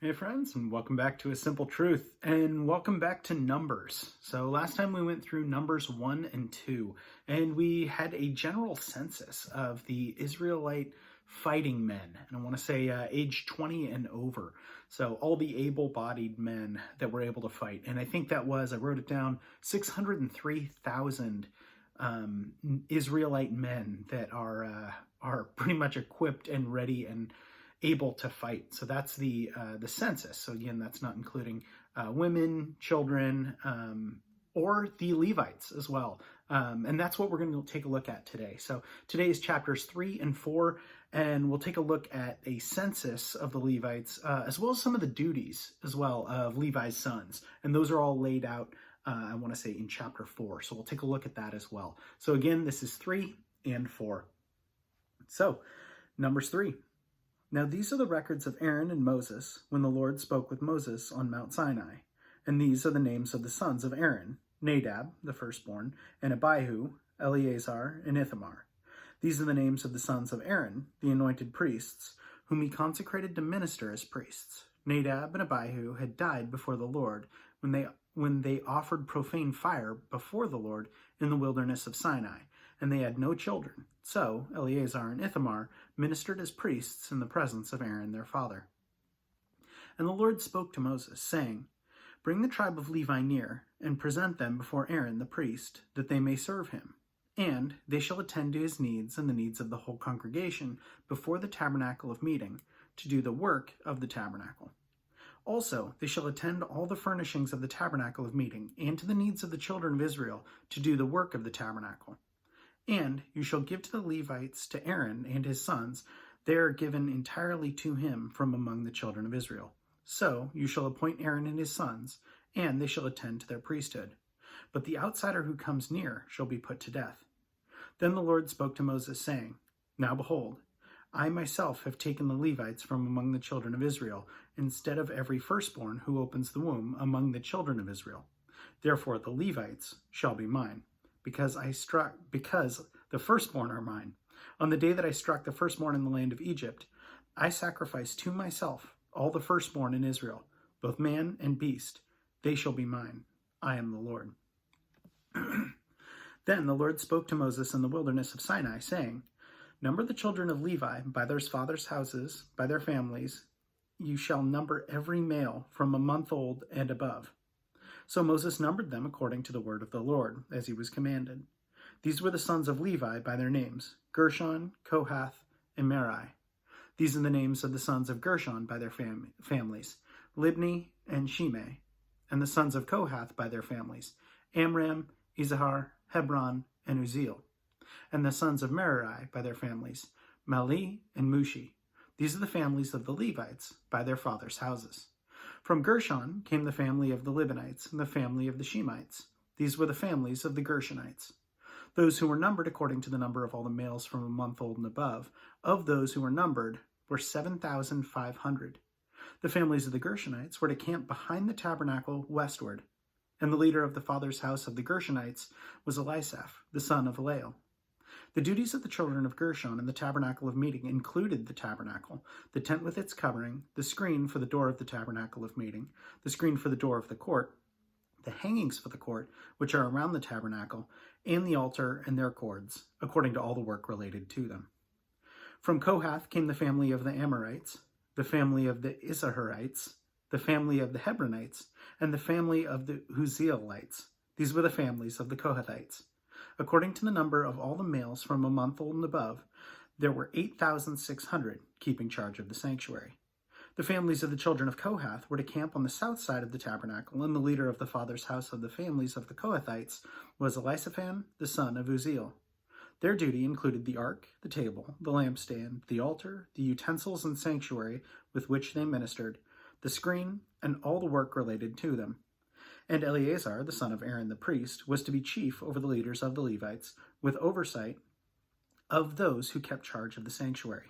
Hey friends, and welcome back to A Simple Truth, and welcome back to Numbers. So last time we went through Numbers 1 and 2, and we had a general census of the Israelite fighting men, and I want to say age 20 and over. So all the able-bodied men that were able to fight, and I think that was, I wrote it down, 603,000 Israelite men that are pretty much equipped and ready and able to fight. So that's the census. So again, that's not including women, children, or the Levites as well. And that's what we're going to take a look at today. So today is chapters 3 and 4, and we'll take a look at a census of the Levites, as well as some of the duties as well of Levi's sons. And those are all laid out, I want to say, in chapter 4. So we'll take a look at that as well. So again, this is 3 and 4. So Numbers 3. Now these are the records of Aaron and Moses when the Lord spoke with Moses on Mount Sinai. And these are the names of the sons of Aaron: Nadab, the firstborn, and Abihu, Eleazar, and Ithamar. These are the names of the sons of Aaron, the anointed priests, whom he consecrated to minister as priests. Nadab and Abihu had died before the Lord when they offered profane fire before the Lord in the wilderness of Sinai, and they had no children. So Eleazar and Ithamar ministered as priests in the presence of Aaron their father. And the Lord spoke to Moses, saying, Bring the tribe of Levi near, and present them before Aaron the priest, that they may serve him. And they shall attend to his needs and the needs of the whole congregation before the tabernacle of meeting, to do the work of the tabernacle. Also, they shall attend all the furnishings of the tabernacle of meeting, and to the needs of the children of Israel, to do the work of the tabernacle. And you shall give to the Levites, to Aaron and his sons. They are given entirely to him from among the children of Israel. So you shall appoint Aaron and his sons, and they shall attend to their priesthood. But the outsider who comes near shall be put to death. Then the Lord spoke to Moses, saying, Now behold, I myself have taken the Levites from among the children of Israel, instead of every firstborn who opens the womb among the children of Israel. Therefore the Levites shall be mine, because the firstborn are mine. On the day that I struck the firstborn in the land of Egypt, I sacrificed to myself all the firstborn in Israel, both man and beast. They shall be mine. I am the Lord. Then the Lord spoke to Moses in the wilderness of Sinai, saying, Number the children of Levi by their fathers' houses, by their families. You shall number every male from a month old and above. So Moses numbered them according to the word of the Lord, as he was commanded. These were the sons of Levi by their names: Gershon, Kohath, and Merari. These are the names of the sons of Gershon by their families: Libni and Shimei. And the sons of Kohath by their families: Amram, Izahar, Hebron, and Uzziel. And the sons of Merari by their families: Mahli and Mushi. These are the families of the Levites by their fathers' houses. From Gershon came the family of the Libanites and the family of the Shemites. These were the families of the Gershonites. Those who were numbered according to the number of all the males from a month old and above, of those who were numbered, were 7,500. The families of the Gershonites were to camp behind the tabernacle westward, and the leader of the father's house of the Gershonites was Elisaph, the son of Lael. The duties of the children of Gershon in the tabernacle of meeting included the tabernacle, the tent with its covering, the screen for the door of the tabernacle of meeting, the screen for the door of the court, the hangings for the court, which are around the tabernacle, and the altar and their cords, according to all the work related to them. From Kohath came the family of the Amorites, the family of the Issacharites, the family of the Hebronites, and the family of the Uzzielites. These were the families of the Kohathites. According to the number of all the males from a month old and above, there were 8,600 keeping charge of the sanctuary. The families of the children of Kohath were to camp on the south side of the tabernacle, and the leader of the father's house of the families of the Kohathites was Elisaphan, the son of Uzziel. Their duty included the ark, the table, the lampstand, the altar, the utensils and sanctuary with which they ministered, the screen, and all the work related to them. And Eleazar, the son of Aaron the priest, was to be chief over the leaders of the Levites, with oversight of those who kept charge of the sanctuary.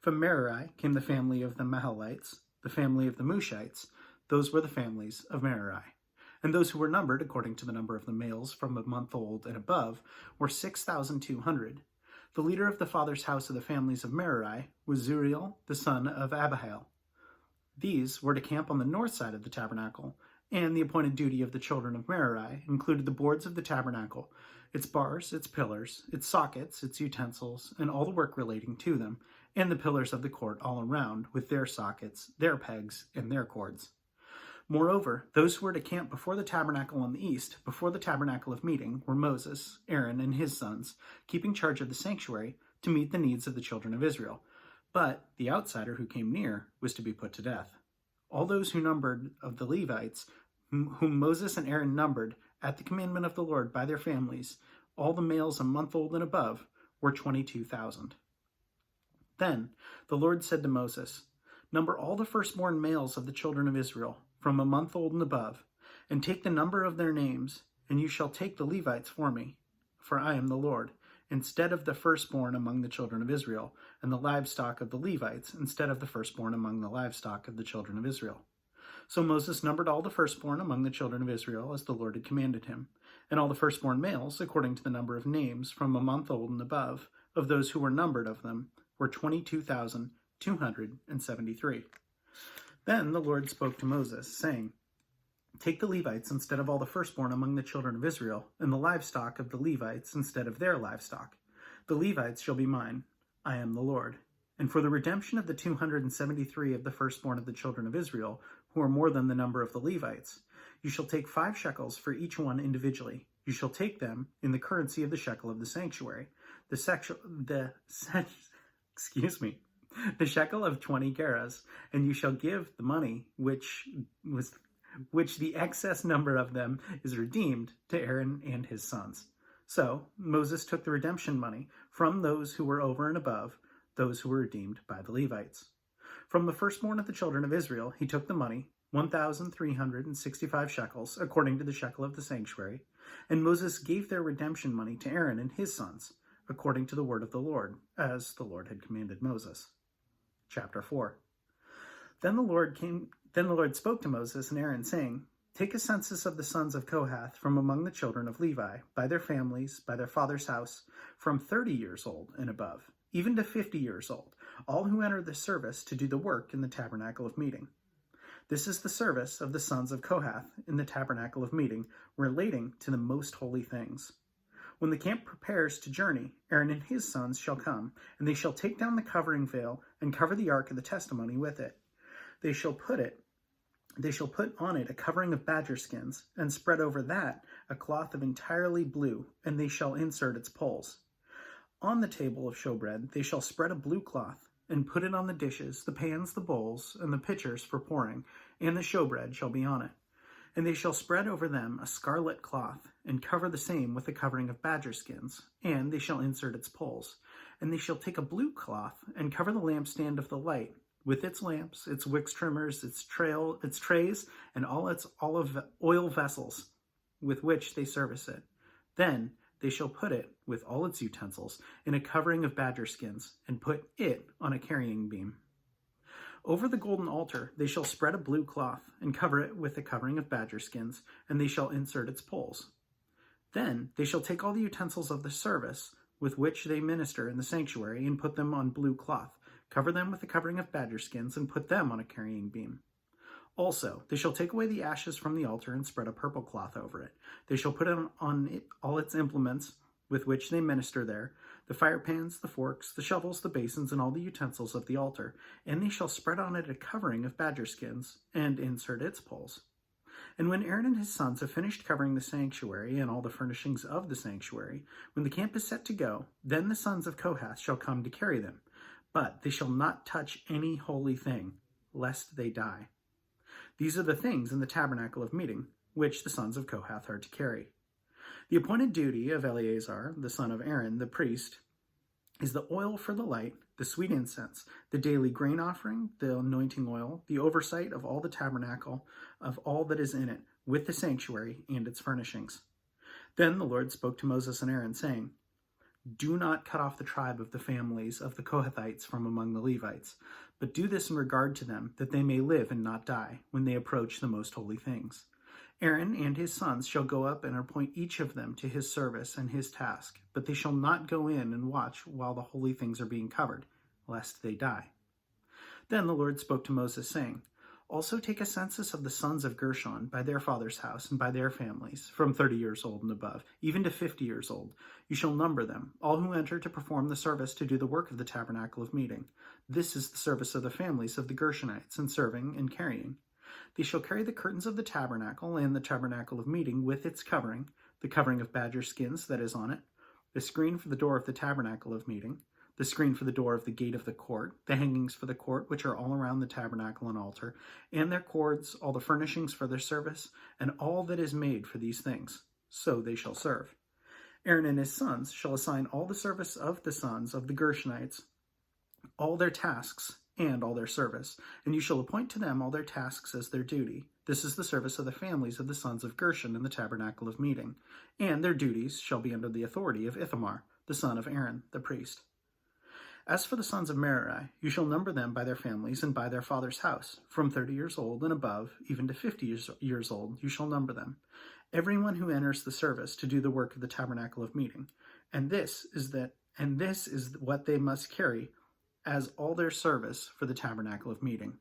From Merari came the family of the Mahalites, the family of the Mushites. Those were the families of Merari. And those who were numbered, according to the number of the males from a month old and above, were 6,200. The leader of the father's house of the families of Merari was Zuriel, the son of Abihail. These were to camp on the north side of the tabernacle, and the appointed duty of the children of Merari included the boards of the tabernacle, its bars, its pillars, its sockets, its utensils, and all the work relating to them, and the pillars of the court all around, with their sockets, their pegs, and their cords. Moreover, those who were to camp before the tabernacle on the east, before the tabernacle of meeting, were Moses, Aaron, and his sons, keeping charge of the sanctuary to meet the needs of the children of Israel. But the outsider who came near was to be put to death. All those who numbered of the Levites, whom Moses and Aaron numbered at the commandment of the Lord by their families, all the males a month old and above, were 22,000. Then the Lord said to Moses, "Number all the firstborn males of the children of Israel, from a month old and above, and take the number of their names, and you shall take the Levites for me, for I am the Lord, instead of the firstborn among the children of Israel, and the livestock of the Levites, instead of the firstborn among the livestock of the children of Israel." So Moses numbered all the firstborn among the children of Israel, as the Lord had commanded him, and all the firstborn males, according to the number of names, from a month old and above, of those who were numbered of them, were 22,273. Then the Lord spoke to Moses, saying, "Take the Levites instead of all the firstborn among the children of Israel, and the livestock of the Levites instead of their livestock. The Levites shall be mine. I am the Lord. And for the redemption of the 273 of the firstborn of the children of Israel, who are more than the number of the Levites, you shall take 5 shekels for each one individually. You shall take them in the currency of the shekel of the sanctuary, the shekel of 20 gerahs, and you shall give the money which the excess number of them is redeemed to Aaron and his sons." So Moses took the redemption money from those who were over and above, those who were redeemed by the Levites. From the firstborn of the children of Israel, he took the money, 1,365 shekels, according to the shekel of the sanctuary, and Moses gave their redemption money to Aaron and his sons, according to the word of the Lord, as the Lord had commanded Moses. Chapter 4. Then the Lord spoke to Moses and Aaron, saying, "Take a census of the sons of Kohath from among the children of Levi, by their families, by their father's house, from 30 years old and above, even to 50 years old, all who enter the service to do the work in the tabernacle of meeting. This is the service of the sons of Kohath in the tabernacle of meeting, relating to the most holy things. When the camp prepares to journey, Aaron and his sons shall come, and they shall take down the covering veil and cover the ark of the testimony with it. They shall put on it a covering of badger skins, and spread over that a cloth of entirely blue, and they shall insert its poles. On the table of showbread they shall spread a blue cloth, and put it on the dishes, the pans, the bowls, and the pitchers for pouring, and the showbread shall be on it. And they shall spread over them a scarlet cloth, and cover the same with a covering of badger skins, and they shall insert its poles. And they shall take a blue cloth, and cover the lampstand of the light, with its lamps, its wick trimmers, its trays, and all its olive oil vessels, with which they service it. Then they shall put it, with all its utensils, in a covering of badger skins, and put it on a carrying beam. Over the golden altar they shall spread a blue cloth, and cover it with a covering of badger skins, and they shall insert its poles. Then they shall take all the utensils of the service, with which they minister in the sanctuary, and put them on blue cloth, cover them with a covering of badger skins, and put them on a carrying beam. Also, they shall take away the ashes from the altar and spread a purple cloth over it. They shall put on it all its implements with which they minister there, the fire pans, the forks, the shovels, the basins, and all the utensils of the altar, and they shall spread on it a covering of badger skins, and insert its poles. And when Aaron and his sons have finished covering the sanctuary and all the furnishings of the sanctuary, when the camp is set to go, then the sons of Kohath shall come to carry them. But they shall not touch any holy thing, lest they die. These are the things in the tabernacle of meeting, which the sons of Kohath are to carry. The appointed duty of Eleazar, the son of Aaron, the priest, is the oil for the light, the sweet incense, the daily grain offering, the anointing oil, the oversight of all the tabernacle, of all that is in it, with the sanctuary and its furnishings. Then the Lord spoke to Moses and Aaron, saying, "Do not cut off the tribe of the families of the Kohathites from among the Levites, but do this in regard to them, that they may live and not die, when they approach the most holy things. Aaron and his sons shall go up and appoint each of them to his service and his task, but they shall not go in and watch while the holy things are being covered, lest they die." Then the Lord spoke to Moses, saying, Also take a census of the sons of Gershon by their father's house and by their families, from 30 years old and above, even to 50 years old. You shall number them, all who enter to perform the service to do the work of the tabernacle of meeting. This is the service of the families of the Gershonites in serving and carrying. They shall carry the curtains of the tabernacle and the tabernacle of meeting with its covering, the covering of badger skins that is on it, the screen for the door of the tabernacle of meeting, the screen for the door of the gate of the court, the hangings for the court, which are all around the tabernacle and altar, and their cords, all the furnishings for their service, and all that is made for these things. So they shall serve. Aaron and his sons shall assign all the service of the sons of the Gershonites, all their tasks, and all their service, and you shall appoint to them all their tasks as their duty. This is the service of the families of the sons of Gershon in the tabernacle of meeting, and their duties shall be under the authority of Ithamar, the son of Aaron, the priest. As for the sons of Merari, you shall number them by their families and by their father's house. From 30 years old and above, even to 50 years old, you shall number them. Everyone who enters the service to do the work of the tabernacle of meeting. And this is what they must carry as all their service for the tabernacle of meeting.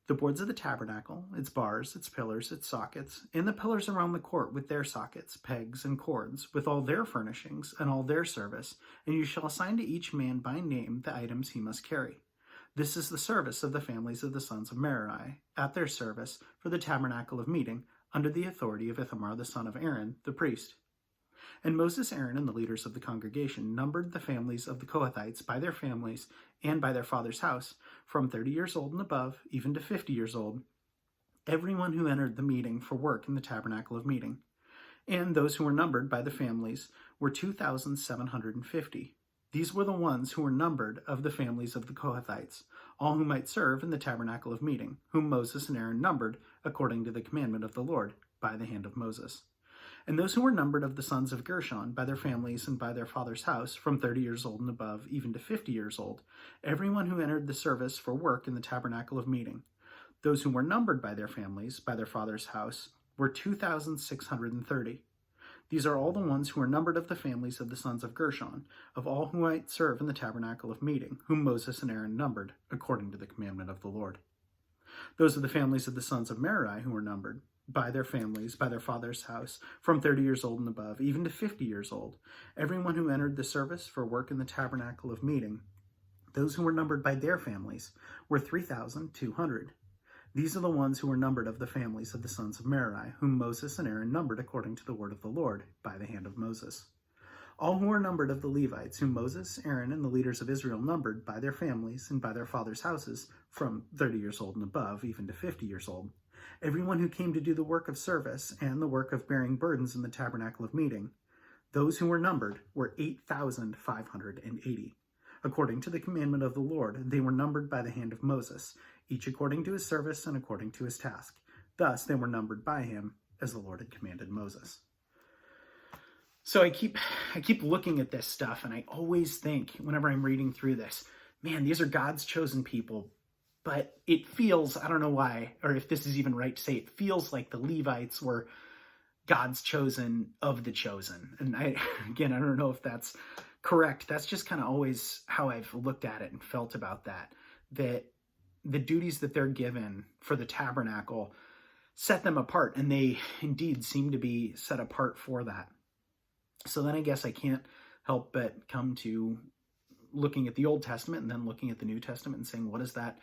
The boards of the tabernacle, its bars, its pillars, its sockets, and the pillars around the court with their sockets, pegs, and cords, with all their furnishings and all their service, and you shall assign to each man by name the items he must carry. This is the service of the families of the sons of Merari, at their service for the tabernacle of meeting, under the authority of Ithamar the son of Aaron, the priest. And Moses, Aaron, and the leaders of the congregation numbered the families of the Kohathites by their families and by their father's house, from 30 years old and above, even to 50 years old, everyone who entered the meeting for work in the tabernacle of meeting. And those who were numbered by the families were 2,750. These were the ones who were numbered of the families of the Kohathites, all who might serve in the tabernacle of meeting, whom Moses and Aaron numbered according to the commandment of the Lord by the hand of Moses. And those who were numbered of the sons of Gershon by their families and by their father's house, from 30 years old and above, even to 50 years old, everyone who entered the service for work in the tabernacle of meeting. Those who were numbered by their families, by their father's house, were 2,630. These are all the ones who were numbered of the families of the sons of Gershon, of all who might serve in the tabernacle of meeting, whom Moses and Aaron numbered, according to the commandment of the Lord. Those are the families of the sons of Merari who were numbered, by their families, by their father's house, from 30 years old and above, even to 50 years old, everyone who entered the service for work in the tabernacle of meeting. Those who were numbered by their families were 3,200. These are the ones who were numbered of the families of the sons of Merari, whom Moses and Aaron numbered according to the word of the Lord, by the hand of Moses. All who were numbered of the Levites, whom Moses, Aaron, and the leaders of Israel numbered by their families and by their father's houses, from 30 years old and above, even to 50 years old, everyone who came to do the work of service and the work of bearing burdens in the tabernacle of meeting, those who were numbered were 8,580. According to the commandment of the Lord, they were numbered by the hand of Moses, each according to his service and according to his task. Thus they were numbered by him, as the Lord had commanded Moses. So I keep looking at this stuff, and I always think, whenever I'm reading through this, man, these are God's chosen people. But it feels, I don't know why, or if this is even right to say, it feels like the Levites were God's chosen of the chosen. And I don't know if that's correct. That's just kind of always how I've looked at it and felt about that the duties that they're given for the tabernacle set them apart, and they indeed seem to be set apart for that. So then I guess I can't help but come to looking at the Old Testament and then looking at the New Testament and saying, what does that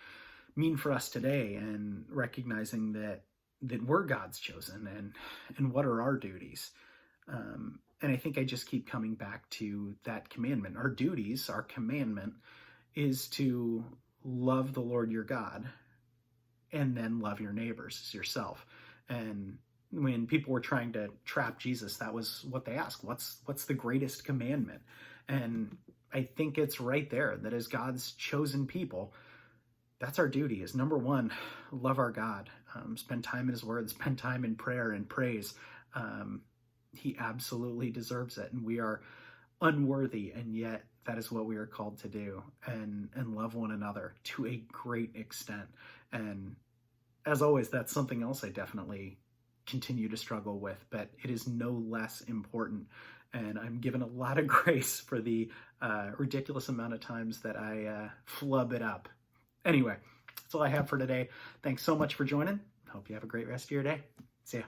mean for us today? And recognizing that we're God's chosen, and what are our duties? And I think I just keep coming back to that commandment. Our duties, our commandment, is to love the Lord your God, and then love your neighbors as yourself. And when people were trying to trap Jesus, that was what they asked. What's the greatest commandment? And I think it's right there, that as God's chosen people, that's our duty, is number one, love our God, spend time in his word, spend time in prayer and praise. He absolutely deserves it, and we are unworthy, and yet that is what we are called to do, and love one another to a great extent. And as always, that's something else I definitely continue to struggle with, but it is no less important. And I'm given a lot of grace for the ridiculous amount of times that I flub it up. Anyway, That's all I have for today. Thanks so much for joining. Hope you have a great rest of your day. See ya.